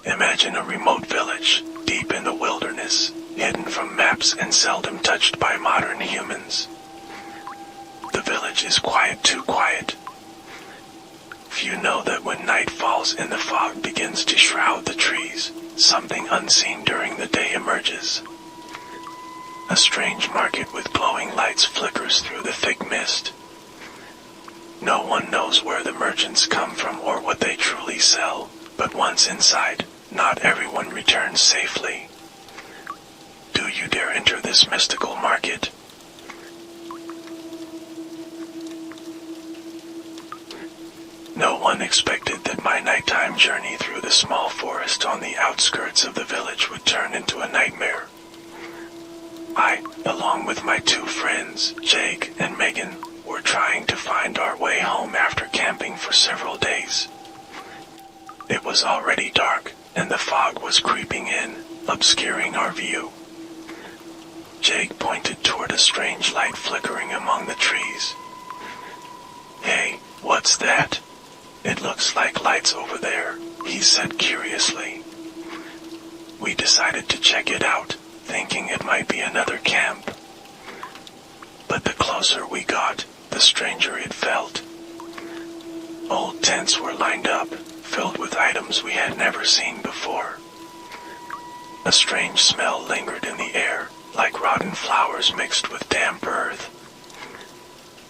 Imagine a remote village, deep in the wilderness, hidden from maps and seldom touched by modern humans. The village is quiet, too quiet. Few know that when night falls and the fog begins to shroud the trees, something unseen during the day emerges. A strange market with glowing lights flickers through the thick mist. No one knows where the merchants come from or what they truly sell, but once inside, not everyone returns safely. Do you dare enter this mystical market? No one expected that my nighttime journey through the small forest on the outskirts of the village would turn into a nightmare. I, along with my two friends, Jake and Megan, were trying to find our way home after camping for several days. It was already dark, and the fog was creeping in, obscuring our view. Jake pointed toward a strange light flickering among the trees. "Hey, what's that?" "It looks like lights over there," he said curiously. We decided to check it out, thinking it might be another camp. But the closer we got, the stranger it felt. Old tents were lined up, filled with items we had never seen before. A strange smell lingered in the air, like rotten flowers mixed with damp earth.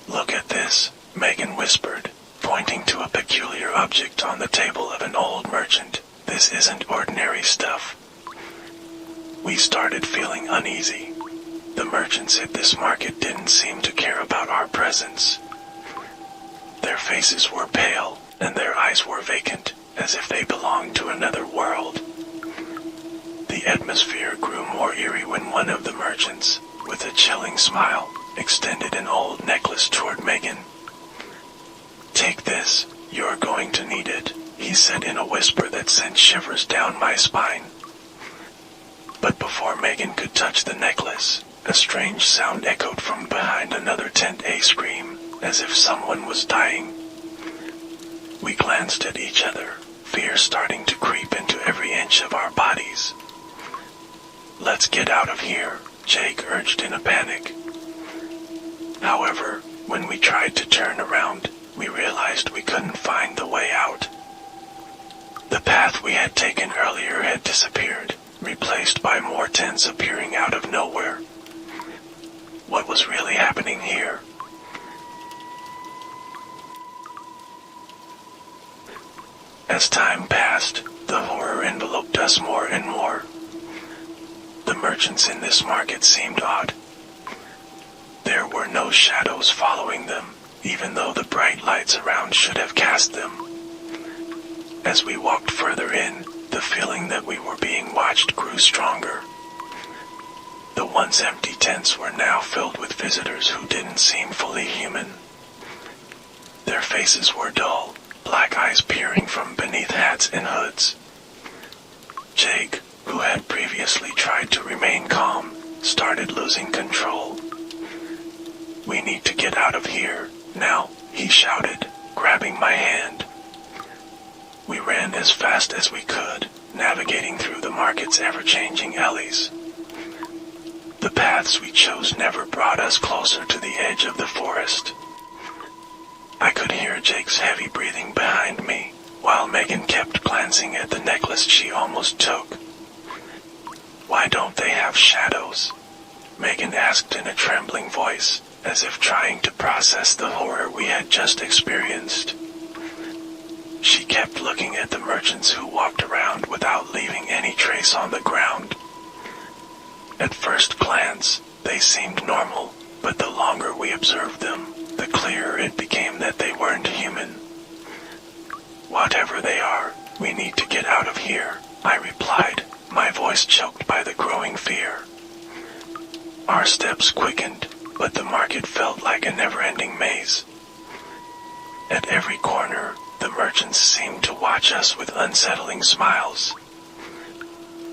"Look at this," Megan whispered, pointing to a peculiar object on the table of an old merchant. "This isn't ordinary stuff." We started feeling uneasy. The merchants at this market didn't seem to care about our presence. Their faces were pale, and their eyes were vacant, as if they belonged to another world. The atmosphere grew more eerie when one of the merchants, with a chilling smile, extended an old necklace toward Megan. "Take this, you're going to need it," he said in a whisper that sent shivers down my spine. But before Megan could touch the necklace, a strange sound echoed from behind another tent, a scream, as if someone was dying. We glanced at each other, fear starting to creep into every inch of our bodies. "Let's get out of here," Jake urged in a panic. However, when we tried to turn around, we realized we couldn't find the way out. The path we had taken earlier had disappeared, replaced by more tents appearing out of nowhere. What was really happening here? As time passed, the horror enveloped us more and more. The merchants in this market seemed odd. There were no shadows following them, even though the bright lights around should have cast them. As we walked further in, the feeling that we were being watched grew stronger. The once empty tents were now filled with visitors who didn't seem fully human. Their faces were dull, black eyes peering from beneath hats and hoods. Jake, who had previously tried to remain calm, started losing control. "We need to get out of here, now," he shouted, grabbing my hand. We ran as fast as we could, navigating through the market's ever-changing alleys. The paths we chose never brought us closer to the edge of the forest. I could hear Jake's heavy breathing behind me, while Megan kept glancing at the necklace she almost took. "Why don't they have shadows?" Megan asked in a trembling voice, as if trying to process the horror we had just experienced. She kept looking at the merchants who walked around without leaving any trace on the ground. At first glance, they seemed normal, but the longer we observed them, the clearer it became that they weren't human. "Whatever they are, we need to get out of here," I replied, my voice choked by the growing fear. Our steps quickened, but the market felt like a never-ending maze. At every corner, the merchants seemed to watch us with unsettling smiles.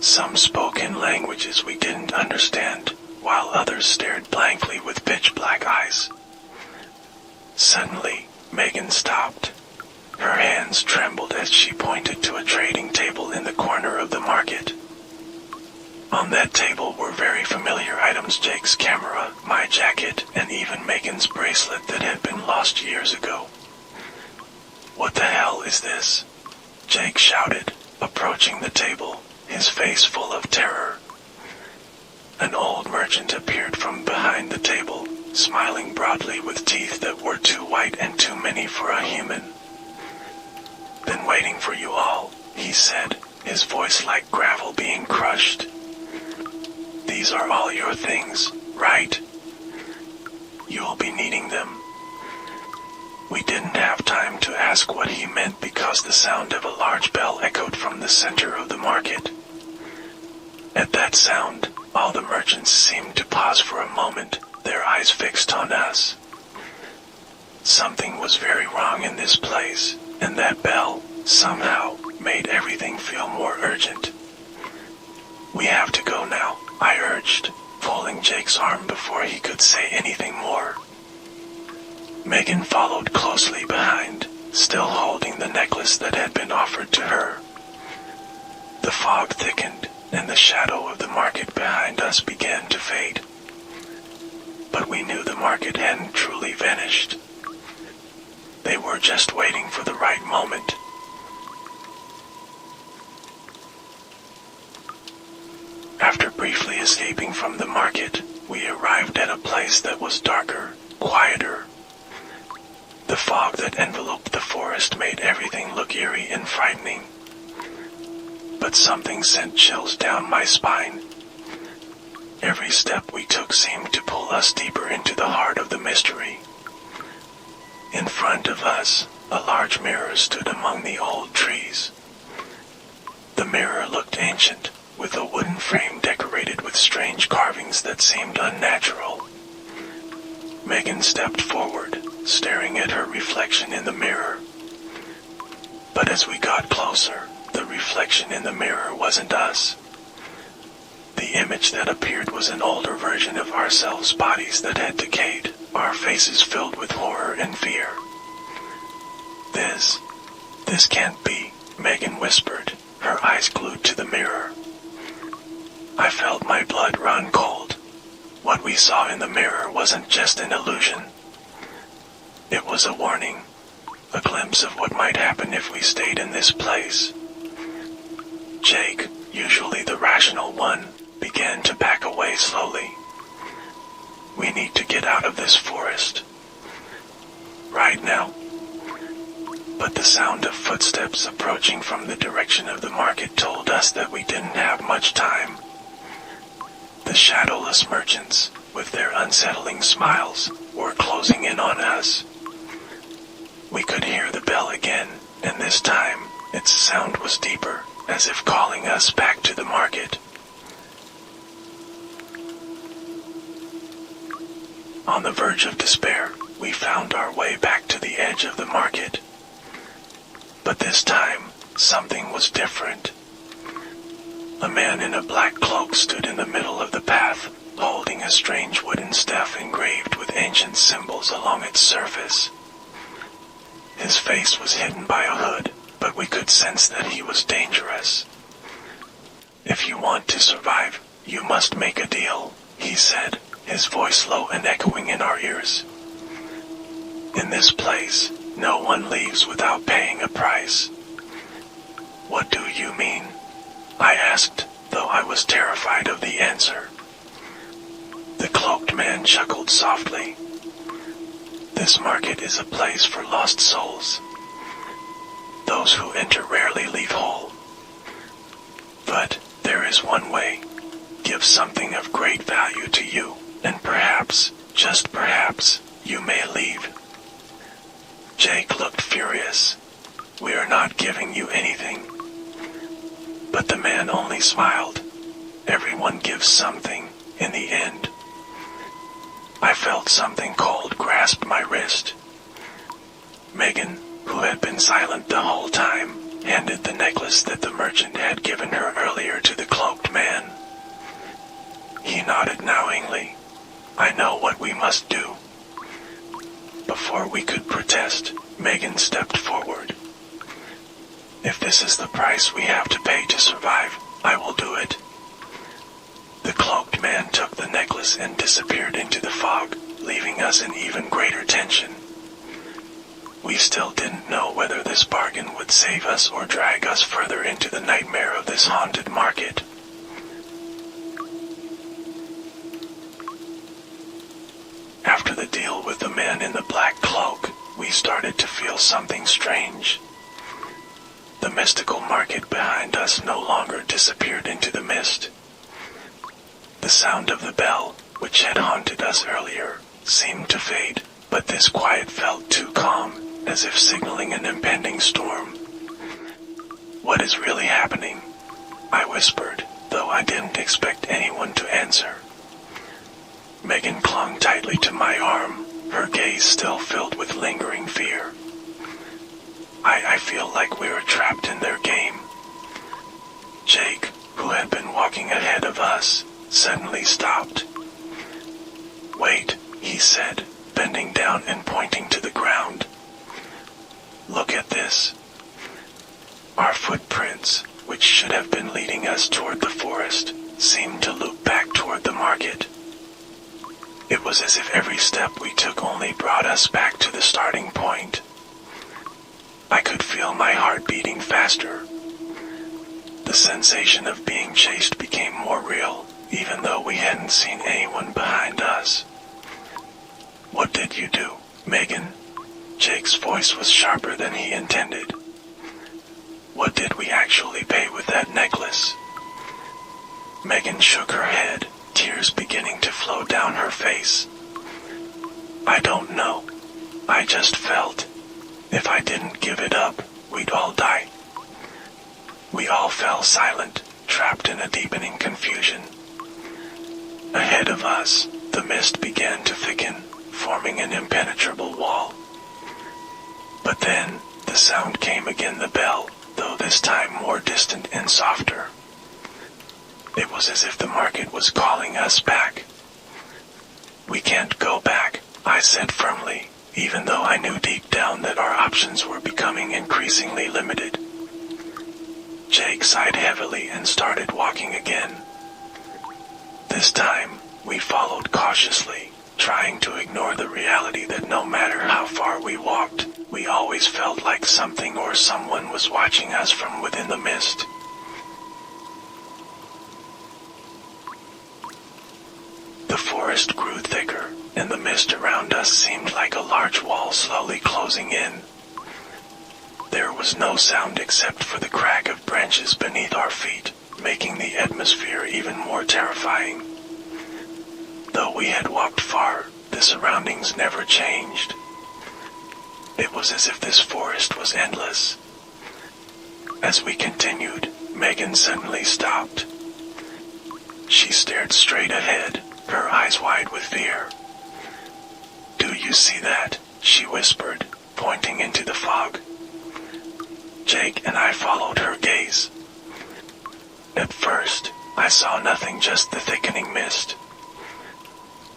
Some spoke in languages we didn't understand, while others stared blankly with pitch-black eyes. Suddenly, Megan stopped. Her hands trembled as she pointed to a trading table in the corner On that table were very familiar items: Jake's camera, my jacket, and even Megan's bracelet that had been lost years ago. "What the hell is this?" Jake shouted, approaching the table, his face full of terror. An old merchant appeared from behind the table, smiling broadly with teeth that were too white and too many for a human. "Been waiting for you all," he said, his voice like gravel being crushed. "These are all your things, right? You'll be needing them." We didn't have time to ask what he meant because the sound of a large bell echoed from the center of the market. At that sound, all the merchants seemed to pause for a moment, their eyes fixed on us. Something was very wrong in this place, and that bell, somehow, made everything feel more urgent. "We have to go now," I urged, pulling Jake's arm before he could say anything more. Megan followed closely behind, still holding the necklace that had been offered to her. The fog thickened, and the shadow of the market behind us began to fade. But we knew the market hadn't truly vanished. They were just waiting for the right moment. After briefly escaping from the market, we arrived at a place that was darker, quieter. The fog that enveloped the forest made everything look eerie and frightening. But something sent chills down my spine. Every step we took seemed to pull us deeper into the heart of the mystery. In front of us, a large mirror stood among the old trees. The mirror looked ancient, with a wooden frame decorated with strange carvings that seemed unnatural. Megan stepped forward, staring at her reflection in the mirror. But as we got closer, the reflection in the mirror wasn't us. The image that appeared was an older version of ourselves, bodies that had decayed, our faces filled with horror and fear. This can't be," Megan whispered, her eyes glued to the mirror. I felt my blood run cold. What we saw in the mirror wasn't just an illusion. It was a warning, a glimpse of what might happen if we stayed in this place. Jake, usually the rational one, began to back away slowly. "We need to get out of this forest. Right now." But the sound of footsteps approaching from the direction of the market told us that we didn't have much time. The shadowless merchants, with their unsettling smiles, were closing in on us. We could hear the bell again, and this time, its sound was deeper, as if calling us back to the market. On the verge of despair, we found our way back to the edge of the market. But this time, something was different. A man in a black cloak stood in the middle of the path, holding a strange wooden staff engraved with ancient symbols along its surface. His face was hidden by a hood, but we could sense that he was dangerous. "If you want to survive, you must make a deal," he said, his voice low and echoing in our ears. "In this place, no one leaves without paying a price." "What do you mean?" I asked, though I was terrified of the answer. The cloaked man chuckled softly. "This market is a place for lost souls. Those who enter rarely leave whole. But there is one way. Give something of great value to you, and perhaps, just perhaps, you may leave." Jake looked furious. "We are not giving you anything." But the man only smiled. Everyone gives something, in the end. I felt something cold grasp my wrist. Megan, who had been silent the whole time, handed the necklace that the merchant had given her earlier to the cloaked man. He nodded knowingly. "I know what we must do." Before we could protest, Megan stepped forward. "If this is the price we have to pay to survive, I will do it." leaving us in even greater tension. We still didn't know whether this bargain would save us or drag us further into the nightmare of this haunted market. After the deal with the man in the black cloak, we started to feel something strange. The mystical market behind us no longer disappeared into the mist. The sound of the bell, which had haunted us earlier, seemed to fade, but this quiet felt too calm, as if signaling an impending storm. "What is really happening?" I whispered, though I didn't expect anyone to answer. Megan clung tightly to my arm, her gaze still filled with lingering fear. I feel like we were trapped in their game. Jake, who had been walking ahead of us, suddenly stopped. "Wait," he said, bending down and pointing to the ground. "Look at this." Our footprints, which should have been leading us toward the forest, seemed to loop back toward the market. It was as if every step we took only brought us back to the starting point. I could feel my heart beating faster. The sensation of being chased became more real, even though we hadn't seen anyone behind us. "What did you do, Megan?" Jake's voice was sharper than he intended. "What did we actually pay with that necklace?" Megan shook her head, tears beginning to flow down her face. "I don't know. I just felt. If I didn't give it up, we'd all die." We all fell silent, trapped in a deepening confusion. Ahead of us, the mist began to thicken, forming an impenetrable wall. But then, the sound came again, the bell, though this time more distant and softer. It was as if the market was calling us back. "We can't go back," I said firmly, even though I knew deep down that our options were becoming increasingly limited. Jake sighed heavily and started walking again. This time, we followed cautiously, trying to ignore the reality that no matter how far we walked, we always felt like something or someone was watching us from within the mist. The forest grew thicker, and the mist around us seemed like a large wall slowly closing in. There was no sound except for the crack of branches beneath our feet, making the atmosphere even more terrifying. Though we had walked far, the surroundings never changed. It was as if this forest was endless. As we continued, Megan suddenly stopped. She stared straight ahead, her eyes wide with fear. "Do you see that?" she whispered, pointing into the fog. Jake and I followed her gaze. At first, I saw nothing, just the thickening mist.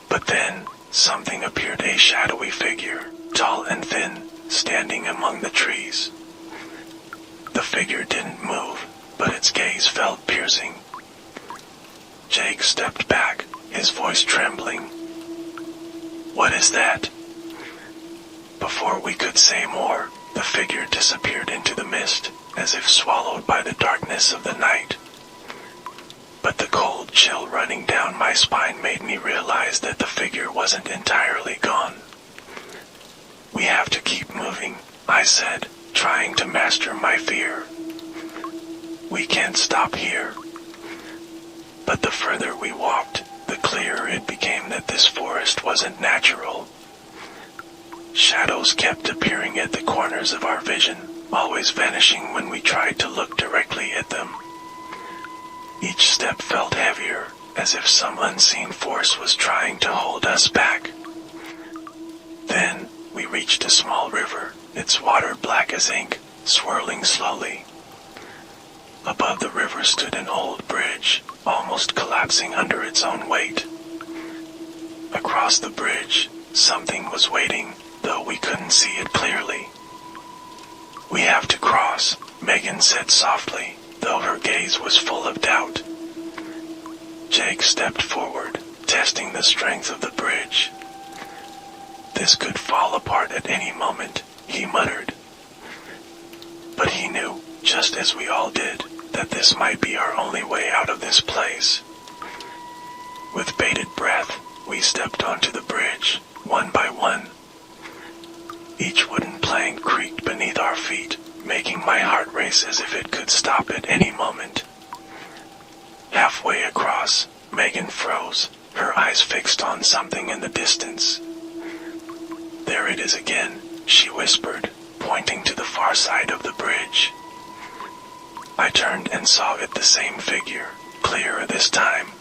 But then, something appeared, a shadowy figure, tall and thin, standing among the trees. The figure didn't move, but its gaze felt piercing. Jake stepped back, his voice trembling. "What is that?" Before we could say more, the figure disappeared into the mist, as if swallowed by the darkness of the night. But the cold chill running down my spine made me realize that the figure wasn't entirely gone. "We have to keep moving," I said, trying to master my fear. "We can't stop here." But the further we walked, the clearer it became that this forest wasn't natural. Shadows kept appearing at the corners of our vision, always vanishing when we tried to look directly at them. Each step felt heavier, as if some unseen force was trying to hold us back. Then, we reached a small river, its water black as ink, swirling slowly. Above the river stood an old bridge, almost collapsing under its own weight. Across the bridge, something was waiting, though we couldn't see it clearly. "We have to cross," Megan said softly, though her gaze was full of doubt. Jake stepped forward, testing the strength of the bridge. This could fall apart at any moment, he muttered. But he knew, just as we all did, that this might be our only way out of this place. With bated breath, we stepped onto the bridge, one by one. Each wooden plank creaked beneath our feet, making my heart race as if it could stop at any moment. Halfway across, Megan froze, her eyes fixed on something in the distance. "There it is again," she whispered, pointing to the far side of the bridge. I turned and saw it, the same figure, clearer this time.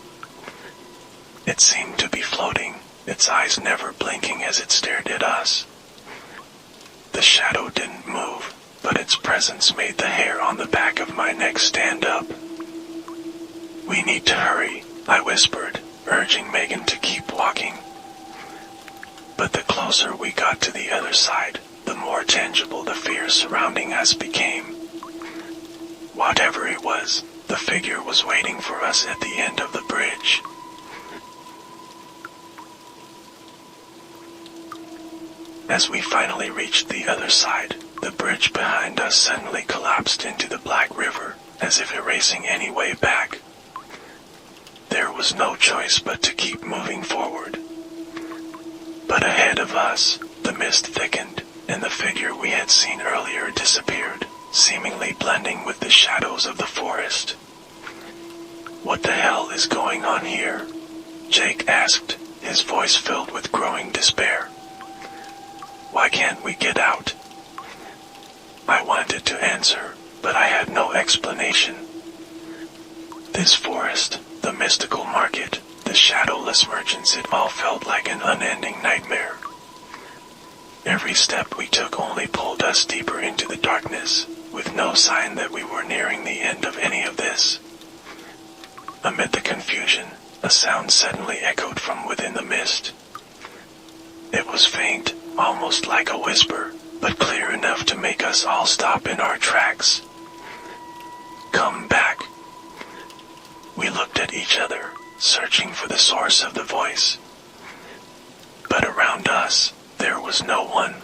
It seemed to be floating, its eyes never blinking as it stared at us. The shadow didn't move, but its presence made the hair on the back of my neck stand up. "We need to hurry," I whispered, urging Megan to keep walking. But the closer we got to the other side, the more tangible the fear surrounding us became. Whatever it was, the figure was waiting for us at the end of the bridge. As we finally reached the other side, the bridge behind us suddenly collapsed into the Black River, as if erasing any way back. There was no choice but to keep moving forward. But ahead of us, the mist thickened, and the figure we had seen earlier disappeared, seemingly blending with the shadows of the forest. "What the hell is going on here?" Jake asked, his voice filled with growing despair. "Why can't we get out?" I wanted to answer, but I had no explanation. This forest, the mystical market, the shadowless merchants, it all felt like an unending nightmare. Every step we took only pulled us deeper into the darkness, with no sign that we were nearing the end of any of this. Amid the confusion, a sound suddenly echoed from within the mist. It was faint, almost like a whisper, but clear enough to make us all stop in our tracks. "Come back." We looked at each other, searching for the source of the voice. But around us, there was no one.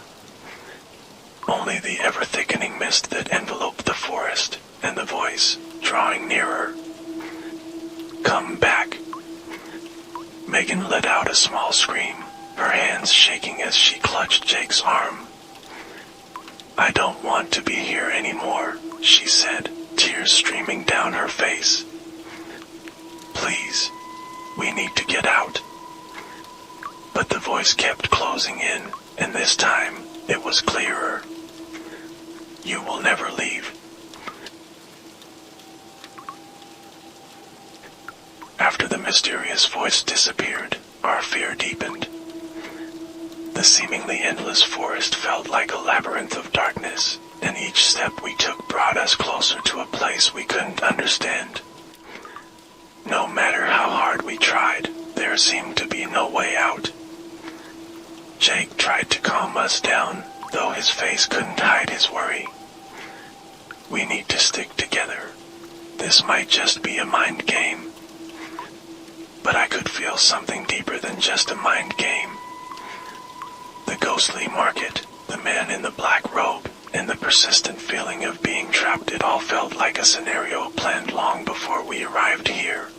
Only the ever-thickening mist that enveloped the forest, and the voice, drawing nearer. "Come back." Megan let out a small scream, her hands shaking as she clutched Jake's arm. "I don't want to be here anymore," she said, tears streaming down her face. "Please, we need to get out." But the voice kept closing in, and this time, it was clearer. "You will never leave." After the mysterious voice disappeared, our fear deepened. The seemingly endless forest felt like a labyrinth of darkness, and each step we took brought us closer to a place we couldn't understand. No matter how hard we tried, there seemed to be no way out. Jake tried to calm us down, though his face couldn't hide his worry. "We need to stick together. This might just be a mind game." But I could feel something deeper than just a mind game. The ghostly market, the man in the black robe, and the persistent feeling of being trapped, it all felt like a scenario planned long before we arrived here.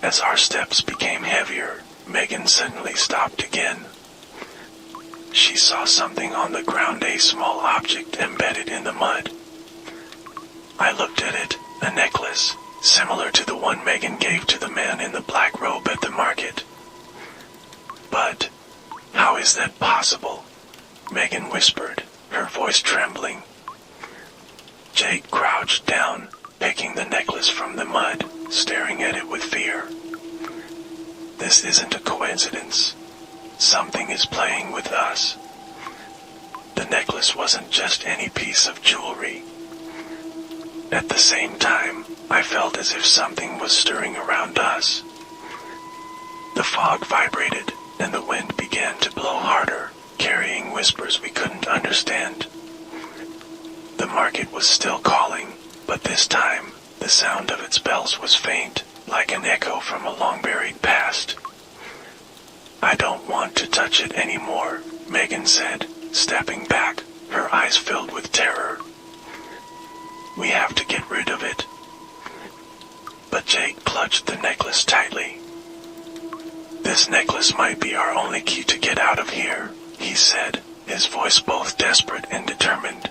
As our steps became heavier, Megan suddenly stopped again. She saw something on the ground, a small object embedded in the mud. I looked at it, a necklace, similar to the one Megan gave to the man in the black robe at the market. "But how is that possible?" Megan whispered, her voice trembling. Jake crouched down, picking the necklace from the mud, staring at it with fear. "This isn't a coincidence. Something is playing with us." The necklace wasn't just any piece of jewelry. At the same time, I felt as if something was stirring around us. The fog vibrated, and the wind began to blow harder, carrying whispers we couldn't understand. The market was still calling, but this time, the sound of its bells was faint, like an echo from a long-buried past. I don't want to touch it anymore, Megan said, stepping back, her eyes filled with terror. We have to get rid of it. But Jake clutched the necklace tightly. This necklace might be our only key to get out of here, he said, his voice both desperate and determined.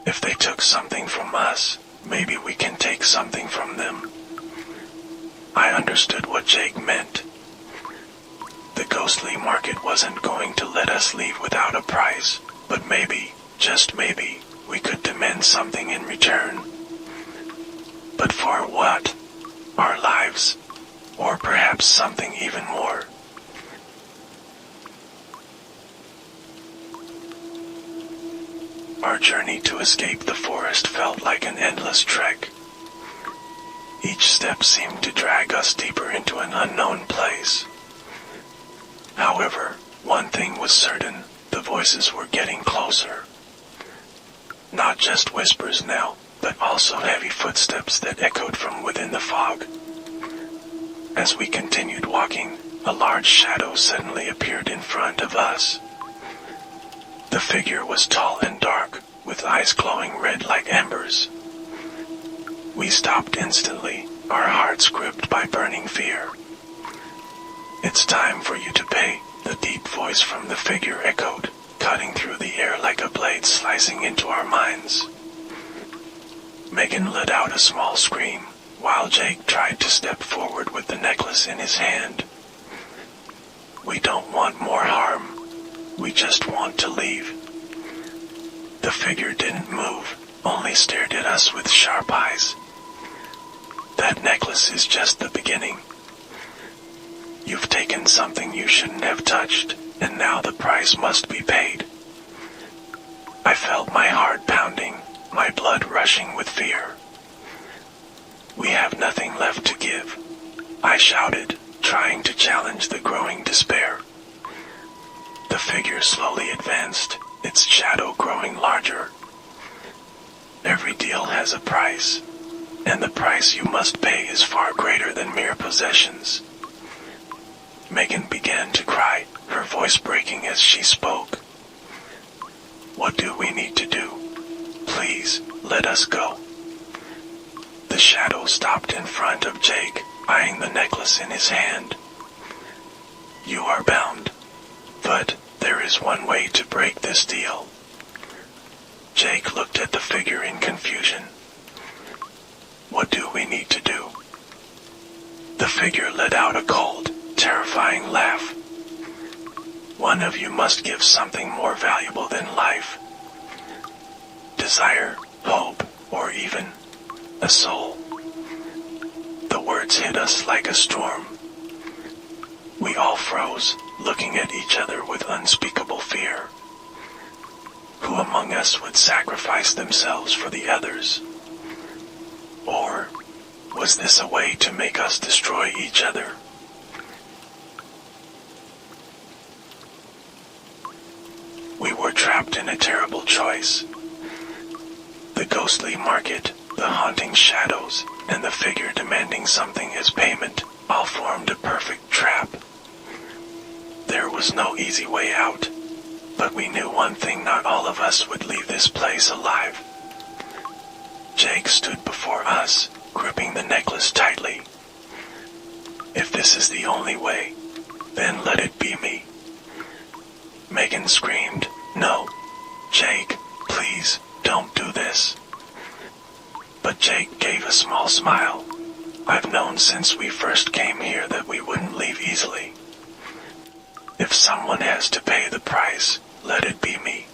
If they took something from us, maybe we can take something from them. I understood what Jake meant. The ghostly market wasn't going to let us leave without a price, but maybe, just maybe, we could demand something in return. But for what? Our lives? Or perhaps something even more? Our journey to escape the forest felt like an endless trek. Each step seemed to drag us deeper into an unknown place. However, one thing was certain, the voices were getting closer. Not just whispers now, but also heavy footsteps that echoed from within the fog. As we continued walking, a large shadow suddenly appeared in front of us. The figure was tall and dark, with eyes glowing red like embers. We stopped instantly, our hearts gripped by burning fear. It's time for you to pay, the deep voice from the figure echoed, cutting through the air like a blade slicing into our minds. Megan let out a small scream, while Jake tried to step forward with the necklace in his hand. We don't want more harm. We just want to leave. The figure didn't move, only stared at us with sharp eyes. That necklace is just the beginning. You've taken something you shouldn't have touched, and now the price must be paid. I felt my heart pounding, my blood rushing with fear. We have nothing left to give, I shouted, trying to challenge the growing despair. The figure slowly advanced, its shadow growing larger. Every deal has a price, and the price you must pay is far greater than mere possessions. Megan began to cry, her voice breaking as she spoke. What do we need to do? Please, let us go. The shadow stopped in front of Jake, eyeing the necklace in his hand. You are bound, but there is one way to break this deal. Jake looked at the figure in confusion. What do we need to do? The figure let out a cold, terrifying laugh. One of you must give something more valuable than life. Desire, hope, or even a soul. The words hit us like a storm. We all froze, looking at each other with unspeakable fear. Who among us would sacrifice themselves for the others? Or was this a way to make us destroy each other? We were trapped in a terrible choice. The ghostly market, the haunting shadows, and the figure demanding something as payment all formed a perfect trap. There was no easy way out, but we knew one thing: not all of us would leave this place alive. Jake stood before us, gripping the necklace tightly. If this is the only way, then let it be me. Megan screamed, No, Jake, please, don't do this. But Jake gave a small smile. I've known since we first came here that we wouldn't leave easily. If someone has to pay the price, let it be me.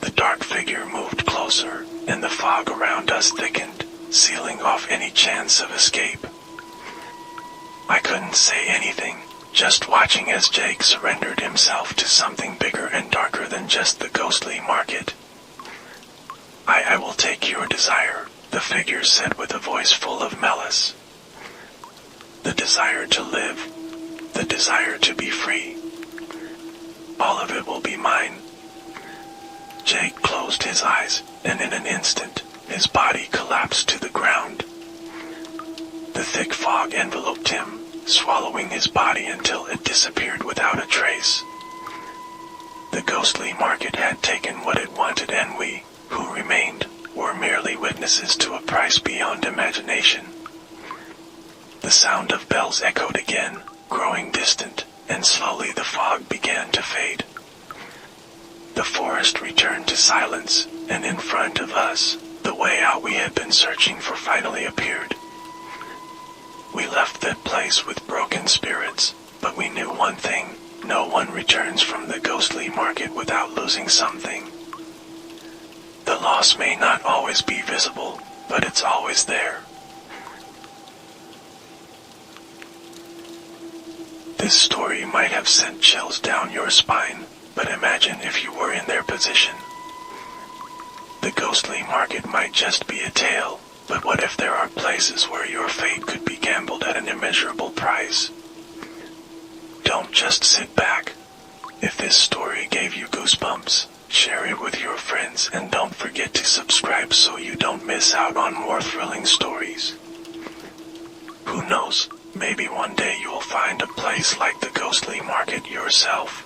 The dark figure moved closer, and the fog around us thickened, sealing off any chance of escape. I couldn't say anything, just watching as Jake surrendered himself to something bigger and darker than just the ghostly market. I will take your desire, the figure said with a voice full of malice. The desire to live, the desire to be free. All of it will be mine. Jake closed his eyes, and in an instant, his body collapsed to the ground. The thick fog enveloped him, swallowing his body until it disappeared without a trace. The ghostly market had taken what it wanted, and we, who remained, were merely witnesses to a price beyond imagination. The sound of bells echoed again, growing distant, and slowly the fog began to fade. The forest returned to silence, and in front of us, the way out we had been searching for finally appeared. We left that place with broken spirits, but we knew one thing: no one returns from the ghostly market without losing something. The loss may not always be visible, but it's always there. This story might have sent chills down your spine, but imagine if you were in their position. The ghostly market might just be a tale, but what if there are places where your fate could be gambled at an immeasurable price? Don't just sit back. If this story gave you goosebumps, share it with your friends, and don't forget to subscribe so you don't miss out on more thrilling stories. Who knows, maybe one day you'll find a place like the ghostly market yourself.